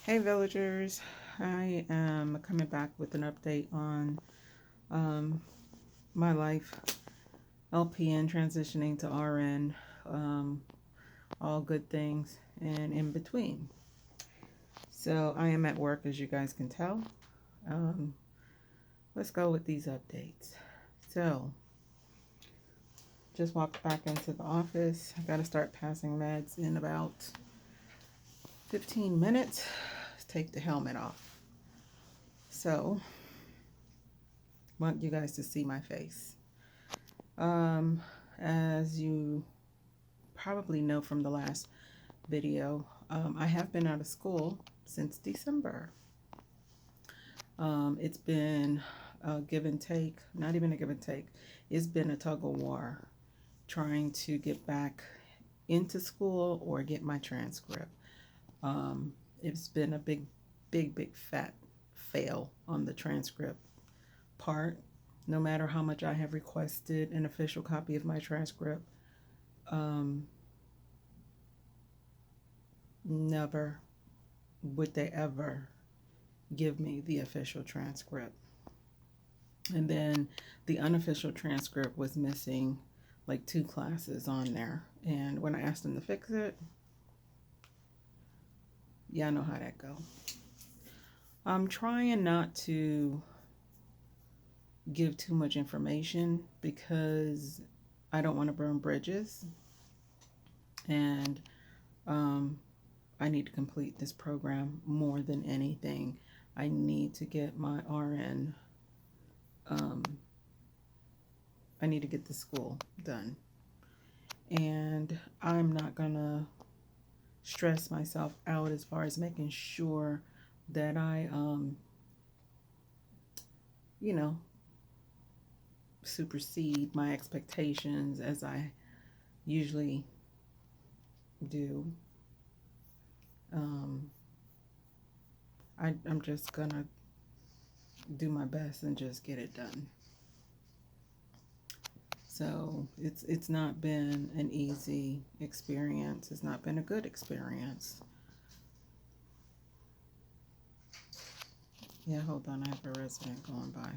Hey villagers, I am coming back with an update on um, my life, LPN transitioning to RN, all good things and in between. So I am at work, as you guys can tell. Um, let's go with these updates. So just walked back into the office. I got to start passing meds in about 15 minutes. Let's take the helmet off. So want you guys to see my face. As you probably know from the last video, I have been out of school since December. It's been a give and take, not even a give and take. It's been a tug of war trying to get back into school or get my transcript. It's been a big fat fail on the transcript part. No matter how much I have requested an official copy of my transcript, never would they ever give me the official transcript. And then the unofficial transcript was missing like 2 classes on there. And when I asked them to fix it, yeah, I know how that go. I'm trying not to give too much information because I don't want to burn bridges. And I need to complete this program more than anything. I need to get my RN. I need to get the school done. And I'm not gonna stress myself out as far as making sure that I, supersede my expectations as I usually do. I'm just gonna do my best and just get it done. So it's not been an easy experience. It's not been a good experience. Yeah, hold on. I have a resident going by.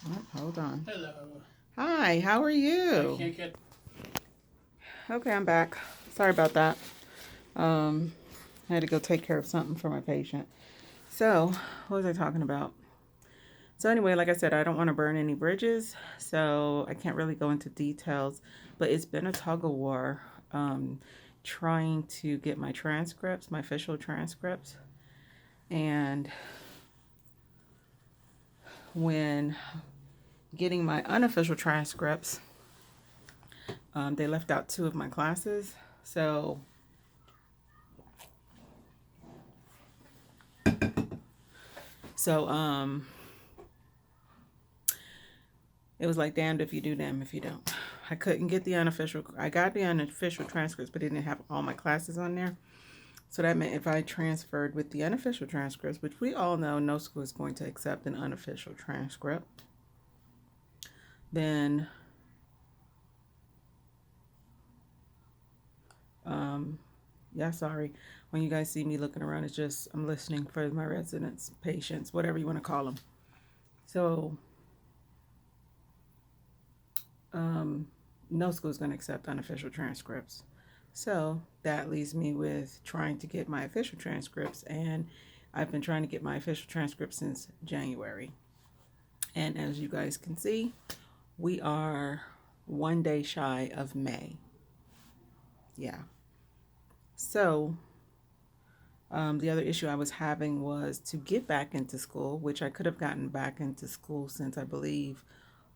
Oh, hold on. Hello. Hi, how are I you? can't get. Okay, I'm back. Sorry about that. I had to go take care of something for my patient. So, what was I talking about? So anyway, like I said, I don't want to burn any bridges, so I can't really go into details, but it's been a tug of war trying to get my transcripts, my official transcripts. And when getting my unofficial transcripts, they left out 2 of my classes. So it was like damned if you do, damned if you don't. I couldn't get the unofficial. I got the unofficial transcripts, but it didn't have all my classes on there. So that meant if I transferred with the unofficial transcripts, which we all know no school is going to accept an unofficial transcript, then yeah, sorry. When you guys see me looking around, it's just I'm listening for my residents, patients, whatever you want to call them. So no school is going to accept unofficial transcripts. So that leaves me with trying to get my official transcripts, and I've been trying to get my official transcripts since January. And as you guys can see, we are 1 day shy of May. Yeah. So the other issue I was having was to get back into school, which I could have gotten back into school since I believe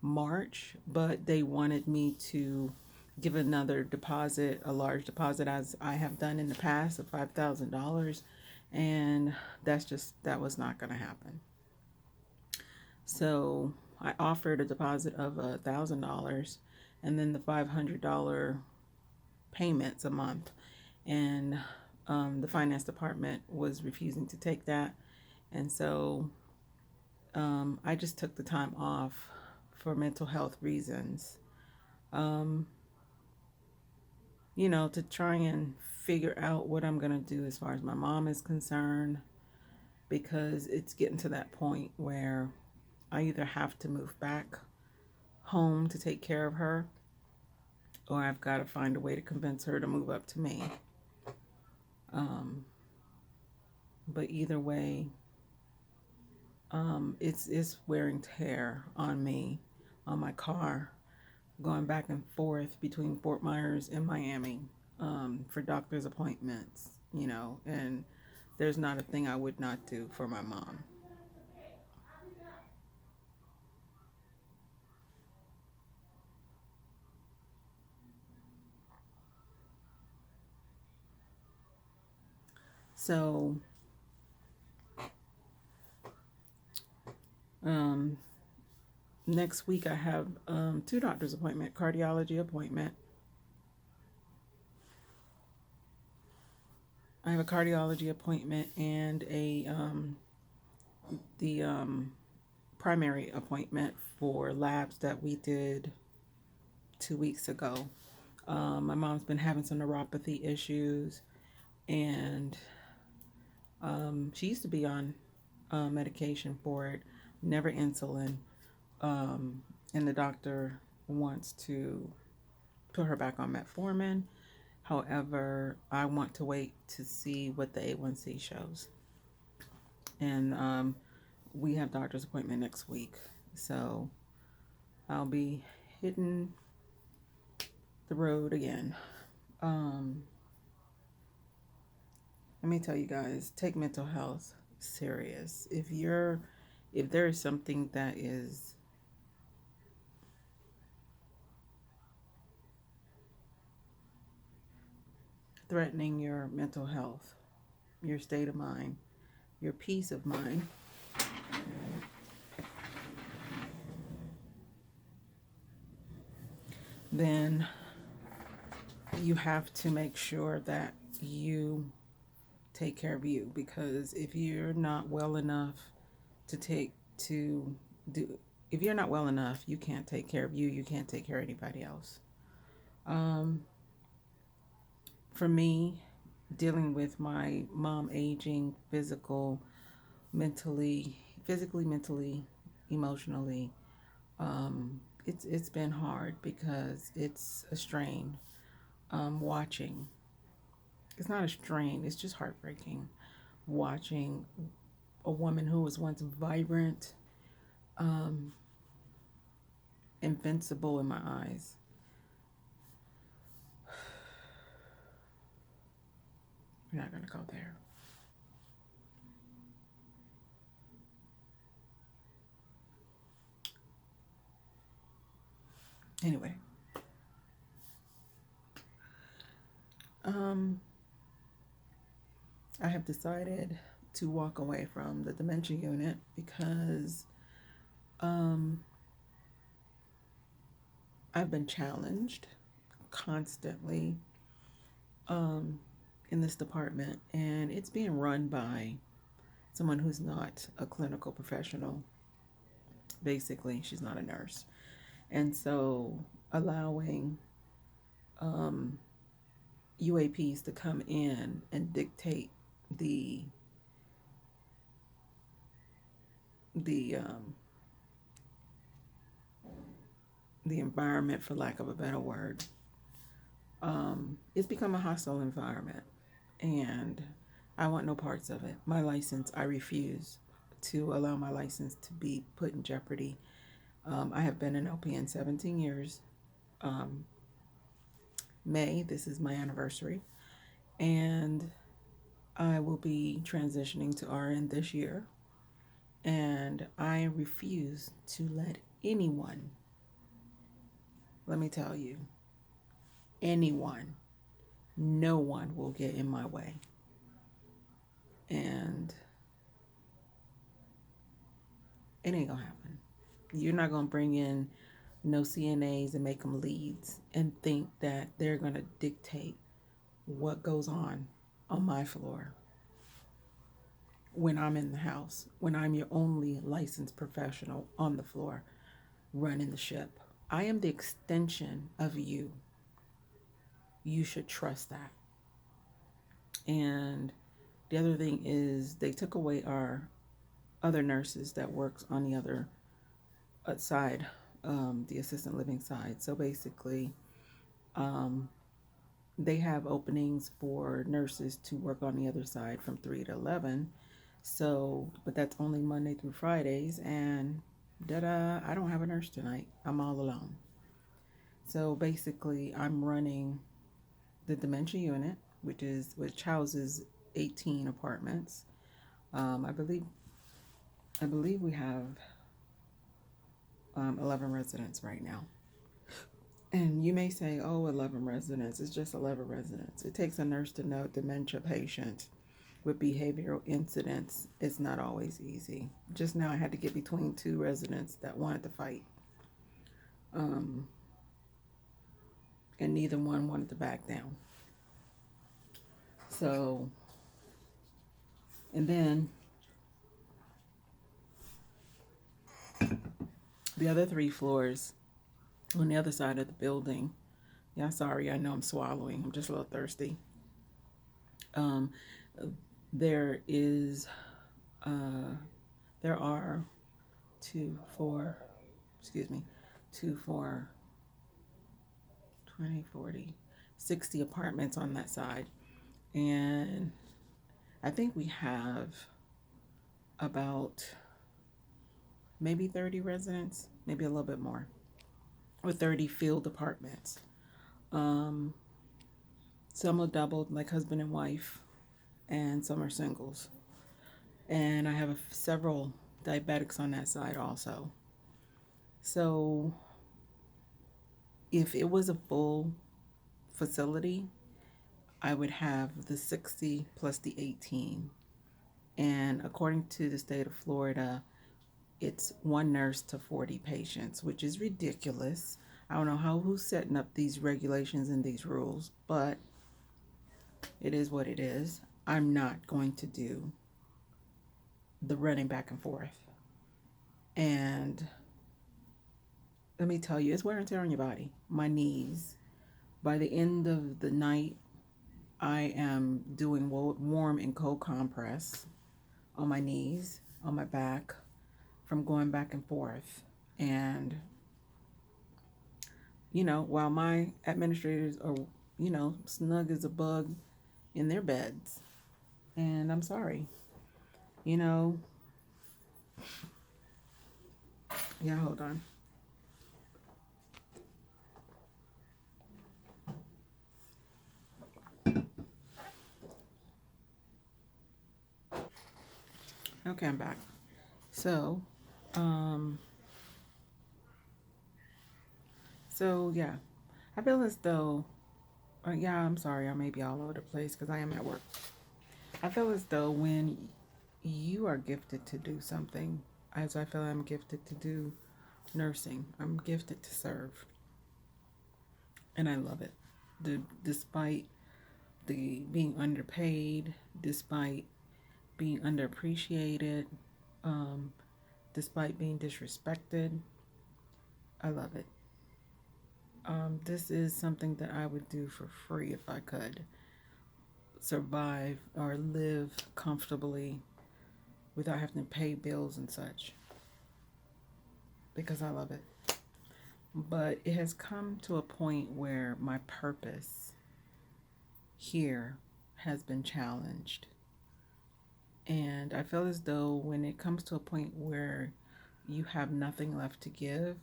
March, but they wanted me to give another deposit, a large deposit, as I have done in the past, of $5,000, and that was not going to happen. So I offered a deposit of $1,000 and then the $500 payments a month. and the finance department was refusing to take that. And so I just took the time off for mental health reasons, um, to try and figure out what I'm going to do as far as my mom is concerned, because it's getting to that point where I either have to move back home to take care of her, or I've got to find a way to convince her to move up to me. Um, but either way, it's wear and tear on me, on my car, going back and forth between Fort Myers and Miami, for doctor's appointments, and there's not a thing I would not do for my mom. So, um, next week I have two doctor's appointment, cardiology appointment. I have a cardiology appointment and the primary appointment for labs that we did 2 weeks ago. My mom's been having some neuropathy issues, and she used to be on medication for it, never insulin. And the doctor wants to put her back on metformin. However, I want to wait to see what the A1C shows. And we have doctor's appointment next week. So I'll be hitting the road again. Let me tell you guys, take mental health serious. If there is something that is threatening your mental health, your state of mind, your peace of mind, then you have to make sure that you take care of you, because if you're not well enough to take to do if you're not well enough, you can't take care of you, you can't take care of anybody else. um, for me, dealing with my mom aging, physically, mentally, emotionally, it's been hard because it's a strain. Watching, it's not a strain, it's just heartbreaking watching a woman who was once vibrant, um, invincible in my eyes. We're not going to go there. Anyway, um, I have decided to walk away from the dementia unit because um, I've been challenged constantly um, in this department, and it's being run by someone who's not a clinical professional. Basically, she's not a nurse. And so allowing um, UAPs to come in and dictate the the um, the environment, for lack of a better word, it's become a hostile environment, and I want no parts of it. My license, I refuse to allow my license to be put in jeopardy. I have been an LPN 17 years. Um, May, this is my anniversary, and I will be transitioning to RN this year. And I refuse to let anyone, let me tell you, anyone, no one will get in my way. And it ain't gonna happen. You're not gonna bring in no CNAs and make them leads and think that they're gonna dictate what goes on my floor when I'm in the house, when I'm your only licensed professional on the floor running the ship. I am the extension of you. You should trust that. And the other thing is they took away our other nurses that works on the other side, the assistant living side. So basically, um, they have openings for nurses to work on the other side from 3 to 11. So, but that's only Monday through Fridays. And I don't have a nurse tonight. I'm all alone. So basically, I'm running the dementia unit, which houses 18 apartments. I believe we have 11 residents right now. And you may say, oh, 11 residents. It's just 11 residents. It takes a nurse to know dementia patient with behavioral incidents. It's not always easy. Just now, I had to get between two residents that wanted to fight. And neither one wanted to back down. So, and then the other 3 floors on the other side of the building. Yeah, sorry, I know I'm swallowing. I'm just a little thirsty. Um, there is, there are 2, 4, excuse me, 2, 4, 20, 40, 60 apartments on that side. And I think we have about maybe 30 residents, maybe a little bit more, with 30 field apartments. Some are doubled, like husband and wife, and some are singles. And I have several diabetics on that side also. So if it was a full facility, I would have the 60 plus the 18. And according to the state of Florida, it's 1 nurse to 40 patients, which is ridiculous. I don't know who's setting up these regulations and these rules, but it is what it is. I'm not going to do the running back and forth. And let me tell you, it's wear and tear on your body. My knees. By the end of the night, I am doing warm and cold compress on my knees, on my back, from going back and forth. And, while my administrators are, snug as a bug in their beds. And I'm sorry. Yeah, hold on. Okay, I'm back. So, yeah, I feel as though, yeah, I'm sorry, I may be all over the place because I am at work. I feel as though when you are gifted to do something, as I feel I'm gifted to do nursing, I'm gifted to serve. And I love it. Despite the being underpaid, despite being underappreciated, despite being disrespected, I love it. This is something that I would do for free if I could survive or live comfortably without having to pay bills and such, because I love it. But it has come to a point where my purpose here has been challenged. And I feel as though when it comes to a point where you have nothing left to give,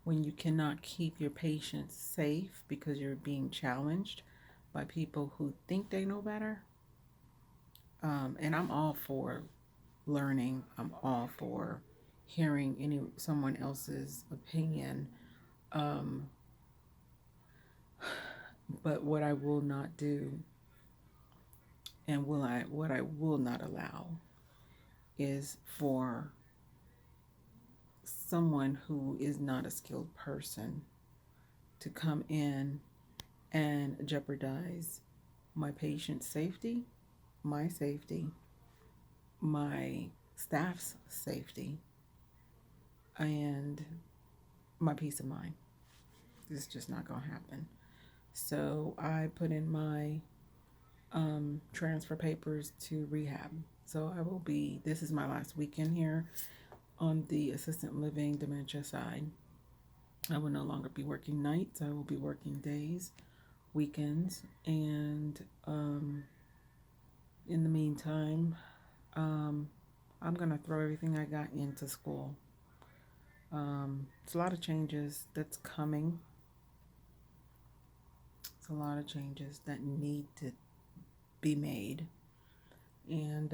when you cannot keep your patients safe because you're being challenged by people who think they know better. And I'm all for learning. I'm all for hearing someone else's opinion. But what I will not do and what I will not allow is for someone who is not a skilled person to come in and jeopardize my patient's safety, my safety, my staff's safety, and my peace of mind. It's just not going to happen. So I put in my transfer papers to rehab. So I will be, this is my last weekend here on the assisted living dementia side. I will no longer be working nights. I will be working days, weekends, and in the meantime, I'm going to throw everything I got into school. It's a lot of changes that's coming. It's a lot of changes that need to be made. And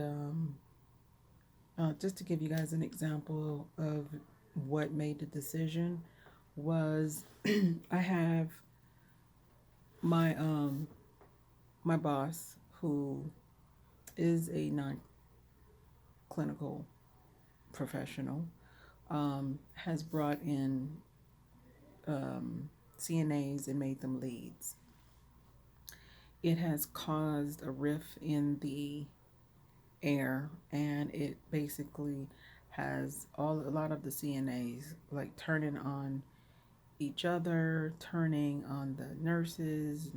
just to give you guys an example of what made the decision was I have my my boss, who is a non-clinical professional, has brought in CNAs and made them leads. It has caused a rift in the air, and it basically has a lot of the CNAs like turning on each other, turning on the nurses.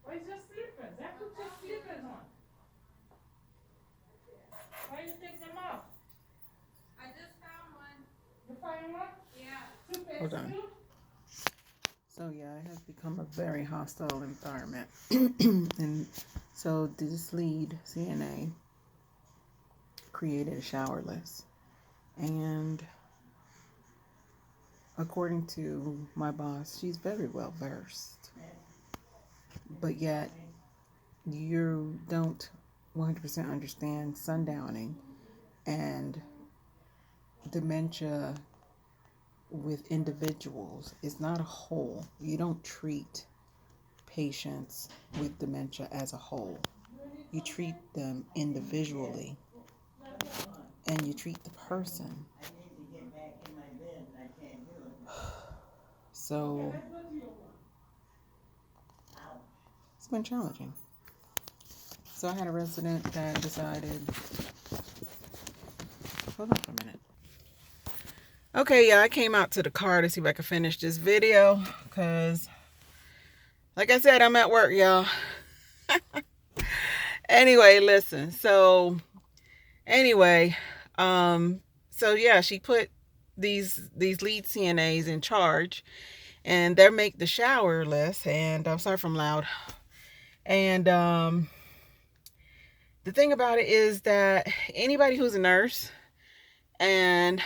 Why is your slippers? I put your slippers on. Why you take them off? I just found one. You find one? Yeah. Hold on. So yeah, it has become a very hostile environment. And so this lead CNA created a Showerless. And according to my boss, she's very well versed. But yet, you don't 100% understand sundowning and dementia with individuals. It's not a whole. You don't treat patients with dementia as a whole. You treat them individually, and you treat the person. So it's been challenging. So I had a resident that decided, hold on for a minute. Okay, yeah, I came out to the car to see if I could finish this video, because like I said, I'm at work, y'all. Anyway, listen. So anyway, so yeah, she put these lead CNAs in charge, and they make the Showerless. And I'm sorry if I'm loud. And the thing about it is that anybody who's a nurse, and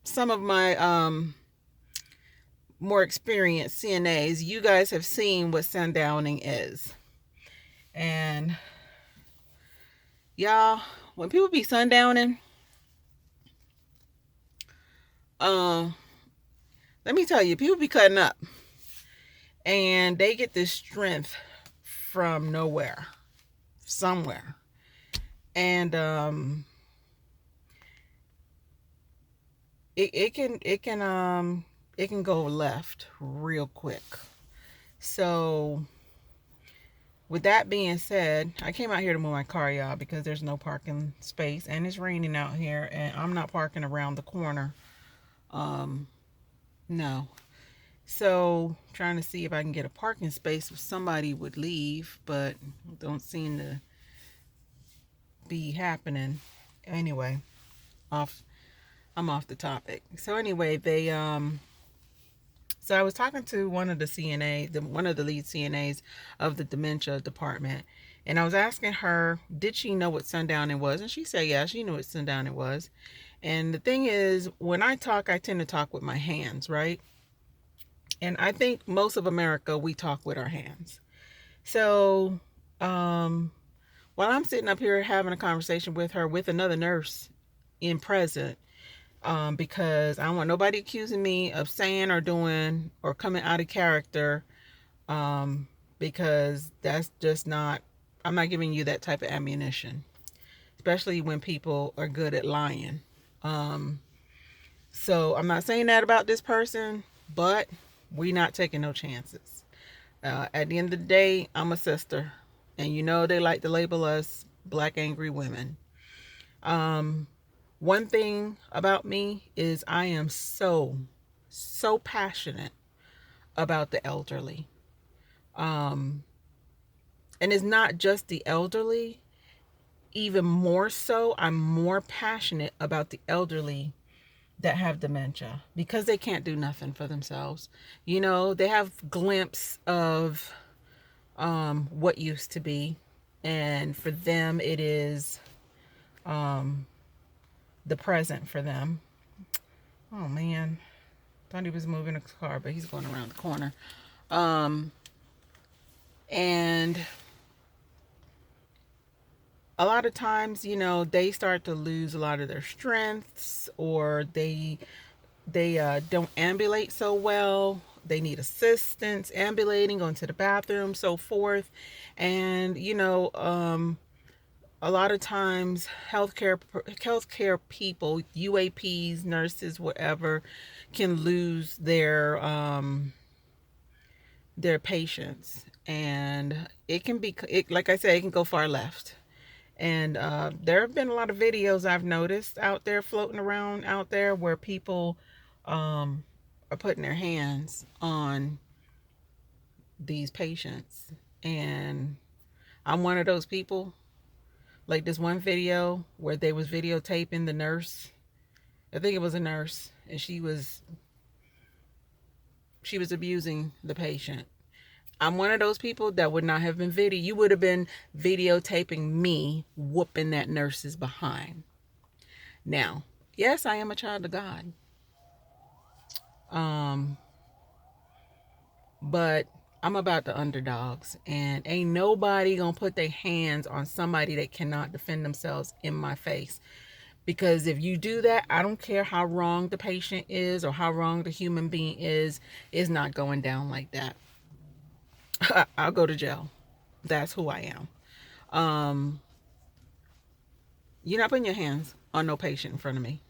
some of my more experienced CNAs, you guys have seen what sundowning is. And y'all, when people be sundowning, let me tell you, people be cutting up, and they get this strength from nowhere, somewhere. And it can go left real quick. So with that being said, I came out here to move my car, y'all, because there's no parking space, and it's raining out here, and I'm not parking around the corner. No. So trying to see if I can get a parking space if somebody would leave, but don't seem to be happening. Anyway, I'm off the topic. So anyway, so I was talking to one of the one of the lead CNAs of the dementia department, and I was asking her, did she know what sundowning was? And she said, yeah, she knew what sundowning was. And the thing is, when I talk, I tend to talk with my hands, right? And I think most of America, we talk with our hands. So while I'm sitting up here having a conversation with her, with another nurse in present, because I don't want nobody accusing me of saying or doing or coming out of character, because that's just not, I'm not giving you that type of ammunition, especially when people are good at lying. So I'm not saying that about this person, but We not taking no chances. At the end of the day, I'm a sister, and you know they like to label us black angry women. One thing about me is I am so passionate about the elderly. And it's not just the elderly. Even more so, I'm more passionate about the elderly that have dementia because they can't do nothing for themselves. You know, they have glimpse of what used to be, and for them it is the present for them. Oh man, thought he was moving a car, but he's going around the corner. And a lot of times, you know, they start to lose a lot of their strengths, or they don't ambulate so well. They need assistance ambulating, going to the bathroom, so forth. And you know, a lot of times healthcare people, UAPs, nurses, whatever, can lose their patients, and it can be, like I said, it can go far left. And there have been a lot of videos I've noticed out there floating around out there where people are putting their hands on these patients. And I'm one of those people. Like this one video where they was videotaping the nurse. I think it was a nurse, and she was abusing the patient. I'm one of those people that would not have been you would have been videotaping me whooping that nurse's behind. Now, yes, I am a child of God. But I'm about the underdogs, and ain't nobody gonna put their hands on somebody that cannot defend themselves in my face. Because if you do that, I don't care how wrong the patient is or how wrong the human being is, it's not going down like that. I'll go to jail. That's who I am. You're not putting your hands on no patient in front of me.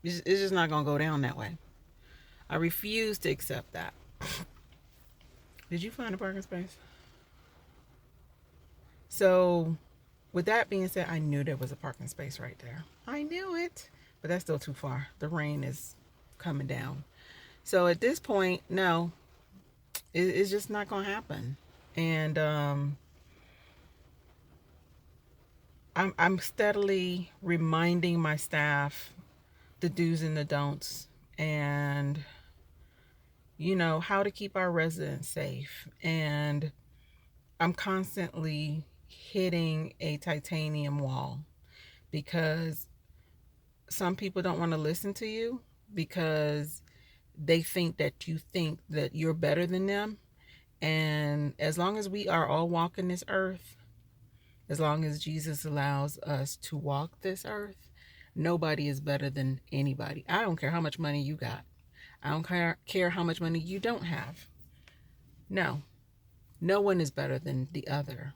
It's just not gonna go down that way. I refuse to accept that. Did you find a parking space? So, with that being said, I knew there was a parking space right there. I knew it, but that's still too far. The rain is coming down. So at this point, no, it's just not gonna happen. And I'm steadily reminding my staff the do's and the don'ts, and you know how to keep our residents safe. And I'm constantly hitting a titanium wall, because some people don't want to listen to you because they think that you're better than them. And as long as we are all walking this earth, as long as Jesus allows us to walk this earth, nobody is better than anybody. I don't care how much money you got. I don't care how much money you don't have. No one is better than the other.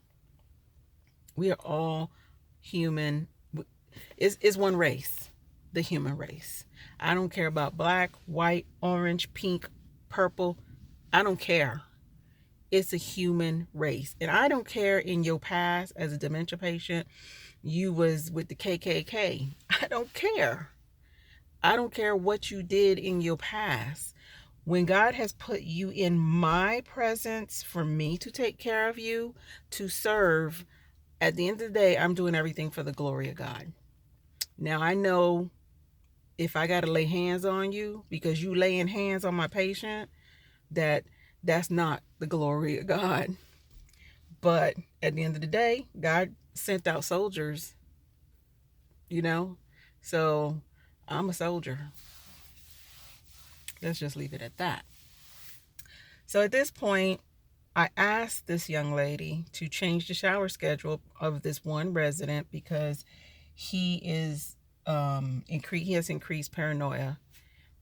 We are all human. It's one race, the human race. I don't care about black, white, orange, pink, purple. I don't care. It's a human race. And I don't care in your past as a dementia patient, you was with the KKK. I don't care. I don't care what you did in your past. When God has put you in my presence for me to take care of you, to serve, at the end of the day, I'm doing everything for the glory of God. Now, I know if I got to lay hands on you because you laying hands on my patient, that's not the glory of God. But at the end of the day, God sent out soldiers, you know? So I'm a soldier. Let's just leave it at that. So at this point, I asked this young lady to change the shower schedule of this one resident because he has increased paranoia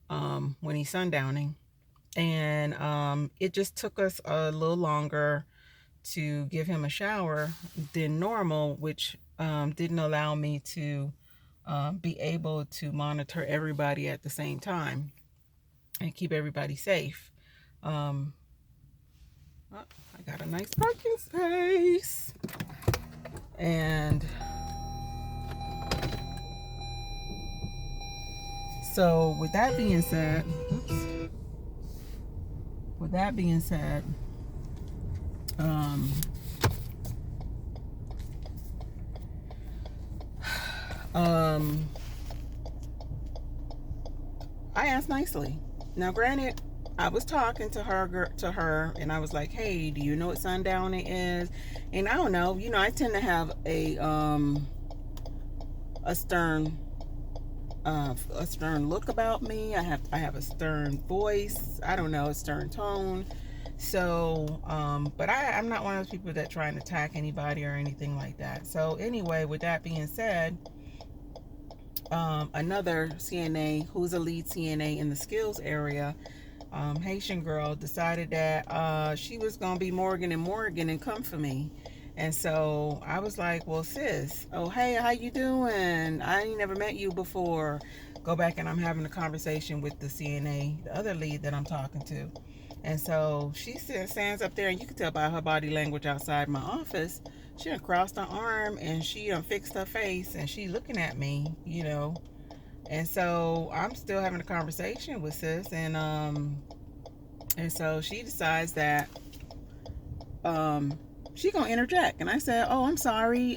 when he's sundowning. And it just took us a little longer to give him a shower than normal, which didn't allow me to be able to monitor everybody at the same time and keep everybody safe. Oh, I got a nice parking space. And so with that being said, I asked nicely. Now, granted, I was talking to her, and I was like, "Hey, do you know what sundowning is?" And I don't know. You know, I tend to have a stern look about me. I have a stern voice. I don't know, a stern tone. So, but I'm not one of those people that try and attack anybody or anything like that. So anyway, with that being said, another CNA who's a lead CNA in the skills area, Haitian girl, decided that she was gonna be Morgan and come for me. And so I was like, well, sis, oh, hey, how you doing? I ain't never met you before. Go back, and I'm having a conversation with the CNA, the other lead that I'm talking to. And so she stands up there, and you can tell by her body language outside my office, she done crossed her arm, and she done fixed her face, and she looking at me, you know. And so I'm still having a conversation with sis, and so she decides that she gonna interject. And I said, oh, I'm sorry,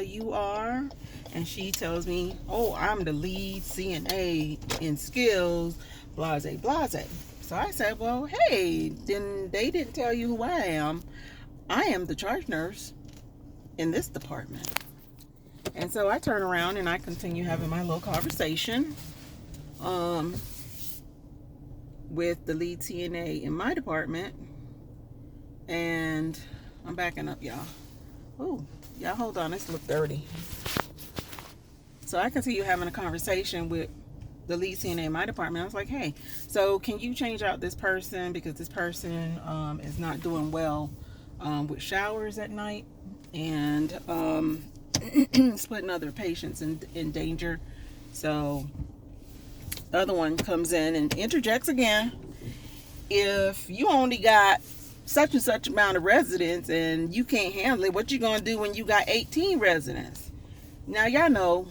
you are? And she tells me, oh, I'm the lead CNA in skills, blase blase. So I said, well, hey, then they didn't tell you who I am. I am the charge nurse in this department. And so I turn around and I continue having my little conversation with the lead CNA in my department. And I'm backing up, y'all. Oh, y'all hold on, this look dirty. So I continue having a conversation with the lead CNA in my department. I was like, hey, so can you change out this person, because this person is not doing well with showers at night, and it's putting other patients in danger. So the other one comes in and interjects again. If you only got such and such amount of residents and you can't handle it, what you gonna do when you got 18 residents? Now, y'all know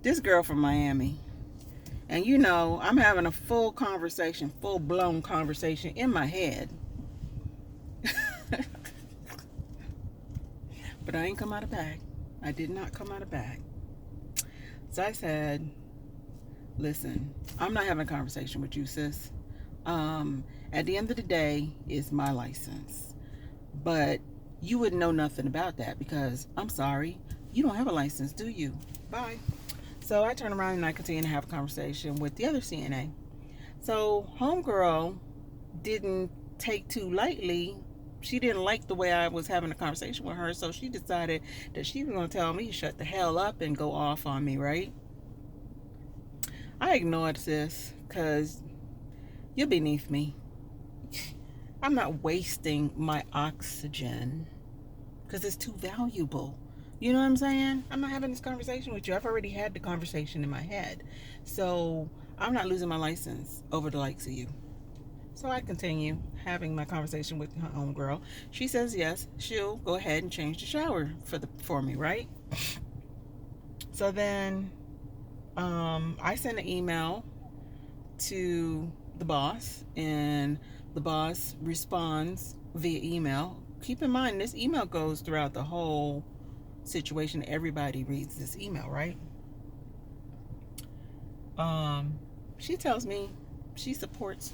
this girl from Miami, and you know I'm having a full blown conversation in my head. But I ain't come out of bag. I did not come out of bag. So I said, listen, I'm not having a conversation with you, sis. At the end of the day, it's my license. But you wouldn't know nothing about that, because I'm sorry, you don't have a license, do you? Bye. So I turn around and I continue to have a conversation with the other CNA. So homegirl didn't take too lightly. She didn't like the way I was having a conversation with her, so she decided that she was going to tell me to shut the hell up and go off on me, right? I ignored sis, because you're beneath me. I'm not wasting my oxygen because it's too valuable. You know what I'm saying? I'm not having this conversation with you. I've already had the conversation in my head. So I'm not losing my license over the likes of you. So I continue having my conversation with her own girl. She says yes, she'll go ahead and change the shower for me, right? So then I send an email to the boss, and the boss responds via email. Keep in mind, this email goes throughout the whole situation. Everybody reads this email, right? She tells me she supports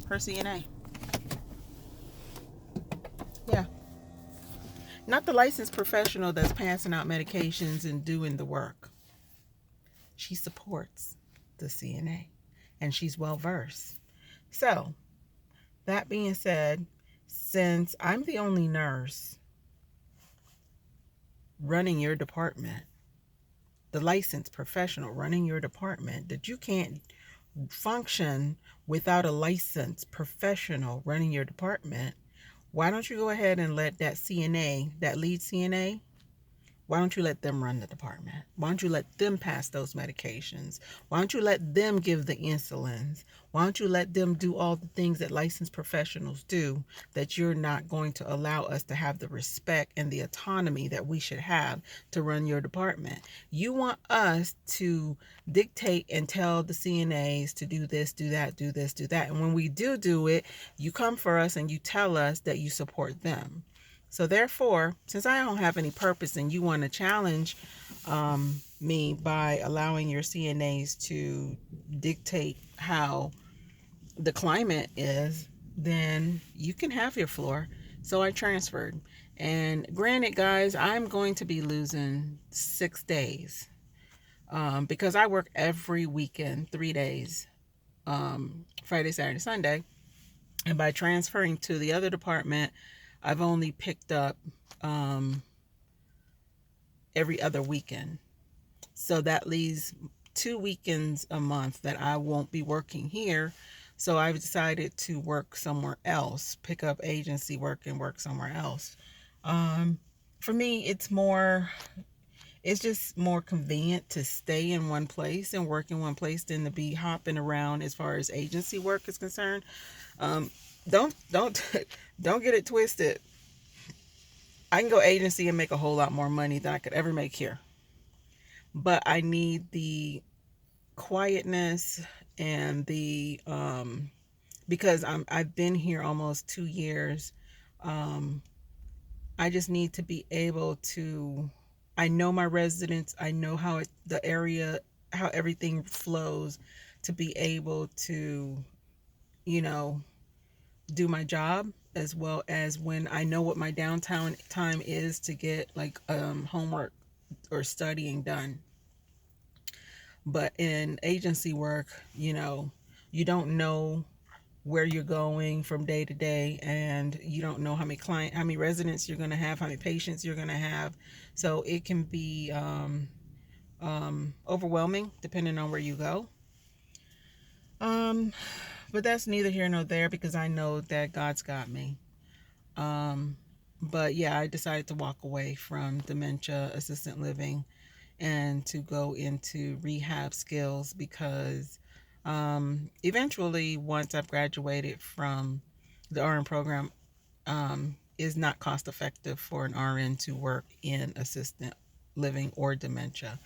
her CNA. Yeah. Not the licensed professional that's passing out medications and doing the work. She supports the CNA, and she's well versed. So, that being said, since I'm the only nurse running your department, the licensed professional running your department, that you can't function without a licensed professional running your department, why don't you go ahead and let that CNA, that lead CNA, Why don't you let them run the department? Why don't you let them pass those medications? Why don't you let them give the insulins? Why don't you let them do all the things that licensed professionals do, that you're not going to allow us to have the respect and the autonomy that we should have to run your department? You want us to dictate and tell the CNAs to do this, do that, do this, do that. And when we do it, you come for us and you tell us that you support them. So therefore, since I don't have any purpose and you want to challenge me by allowing your CNAs to dictate how the climate is, then you can have your floor. So I transferred. And granted, guys, I'm going to be losing 6 days because I work every weekend, 3 days, Friday, Saturday, Sunday. And by transferring to the other department, I've only picked up every other weekend. So that leaves 2 weekends a month that I won't be working here. So I've decided to work somewhere else, pick up agency work and work somewhere else. For me, it's just more convenient to stay in one place and work in one place than to be hopping around as far as agency work is concerned. Don't get it twisted. I can go agency and make a whole lot more money than I could ever make here. But I need the quietness and the because I've been here almost 2 years. I just need to be able to, I know my residents, I know how the area, how everything flows, to be able to, do my job, as well as when I know what my downtown time is to get like homework or studying done. But in agency work, you don't know where you're going from day to day, and you don't know how many residents you're going to have, how many patients you're going to have. So it can be overwhelming depending on where you go. But that's neither here nor there, because I know that God's got me. But yeah, I decided to walk away from dementia assistant living and to go into rehab skills, because eventually, once I've graduated from the RN program, is not cost effective for an RN to work in assistant living or dementia.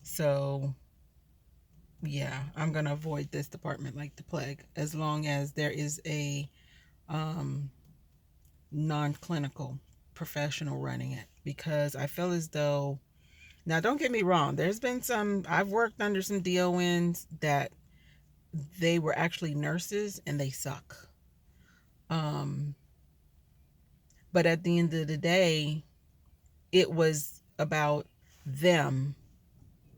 So yeah, I'm going to avoid this department like the plague, as long as there is a non-clinical professional running it, because I feel as though, now don't get me wrong, there's been I've worked under some DONs that they were actually nurses and they suck. But at the end of the day, it was about them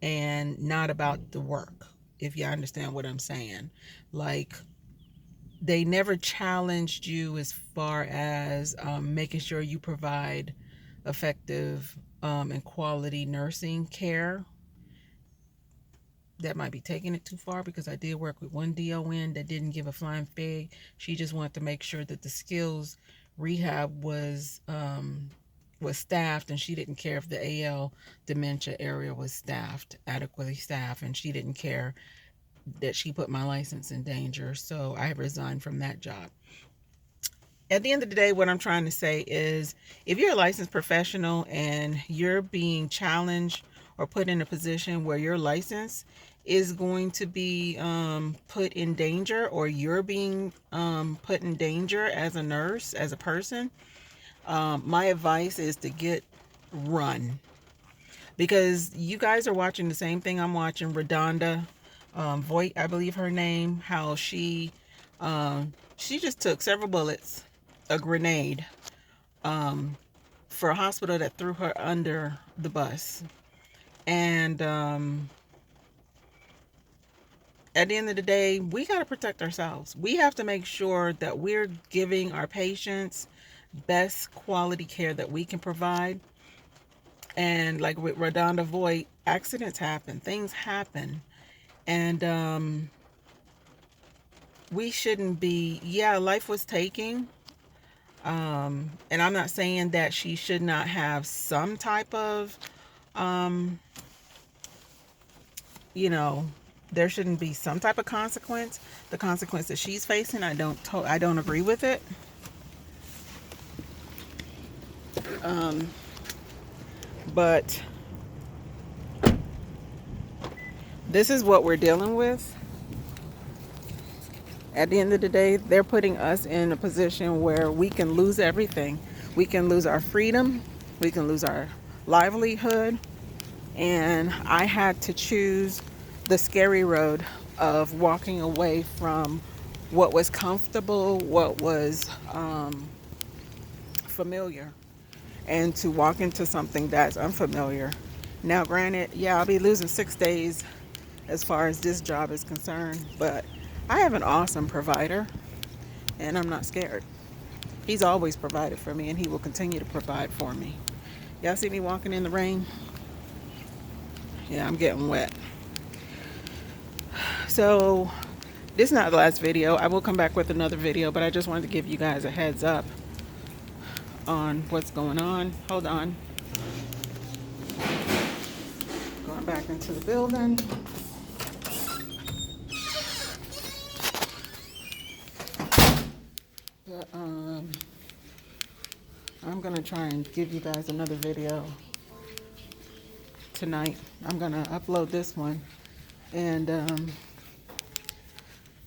and not about the work, if you understand what I'm saying. Like, they never challenged you as far as making sure you provide effective and quality nursing care. That might be taking it too far, because I did work with one DON that didn't give a flying fig. She just wanted to make sure that the skills rehab was staffed, and she didn't care if the AL dementia area was adequately staffed, and she didn't care that she put my license in danger. So I resigned from that job. At the end of the day, what I'm trying to say is, if you're a licensed professional and you're being challenged or put in a position where your license is going to be put in danger, or you're being put in danger as a nurse, as a person, my advice is to run. Because you guys are watching the same thing I'm watching. Redonda Voigt, I believe her name, how she just took several bullets, a grenade, for a hospital that threw her under the bus. And at the end of the day, we got to protect ourselves. We have to make sure that we're giving our patients best quality care that we can provide. And like with Redonda Voigt, accidents happen, things happen. And we shouldn't be, life was taken. And I'm not saying that she should not have some type of, you know, there shouldn't be some type of consequence. The consequence that she's facing, I don't agree with it. But this is what we're dealing with. At the end of the day, they're putting us in a position where we can lose everything. We can lose our freedom. We can lose our livelihood. And I had to choose the scary road of walking away from what was comfortable, what was familiar, and to walk into something that's unfamiliar. Now, granted, yeah, I'll be losing 6 days as far as this job is concerned, but I have an awesome provider, and I'm not scared. He's always provided for me, and he will continue to provide for me. Y'all see me walking in the rain? Yeah, I'm getting wet. So this is not the last video. I will come back with another video, but I just wanted to give you guys a heads up on what's going on. Hold on. Going back into the building. But, I'm gonna try and give you guys another video tonight. I'm gonna upload this one, and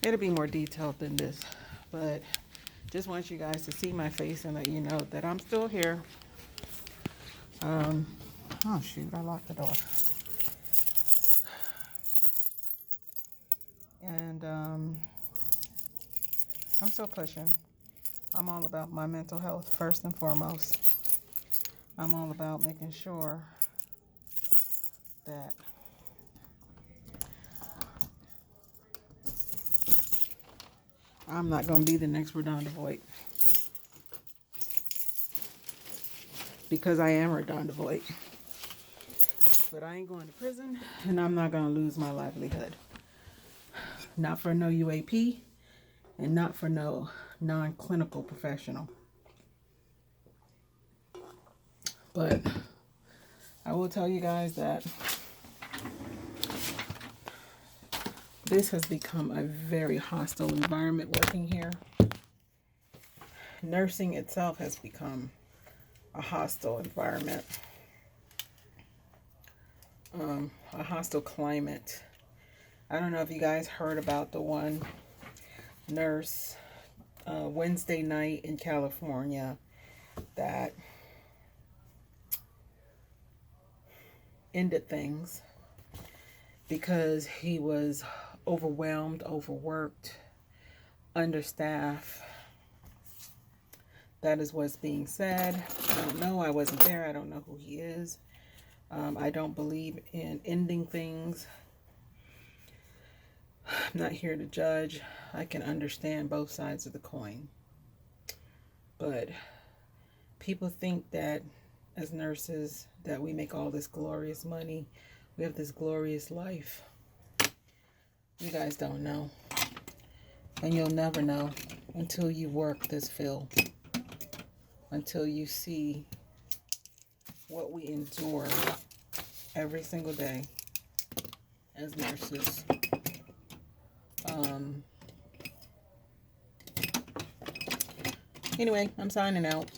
it'll be more detailed than this, but just want you guys to see my face and let you know that I'm still here. Oh shoot, I locked the door. And I'm still pushing. I'm all about my mental health first and foremost. I'm all about making sure that I'm not going to be the next Redonda Voigt. Because I am Redonda Voigt. But I ain't going to prison, and I'm not going to lose my livelihood. Not for no UAP, and not for no non-clinical professional. But I will tell you guys that this has become a very hostile environment working here. Nursing itself has become a hostile environment, a hostile climate. I don't know if you guys heard about the one nurse Wednesday night in California that ended things because he was overwhelmed, overworked, understaffed. That is what's being said. I don't know. I wasn't there. I don't know who he is. I don't believe in ending things. I'm not here to judge. I can understand both sides of the coin. But people think that as nurses that we make all this glorious money. We have this glorious life. You guys don't know. And you'll never know until you work this field. Until you see what we endure every single day as nurses. Anyway, I'm signing out.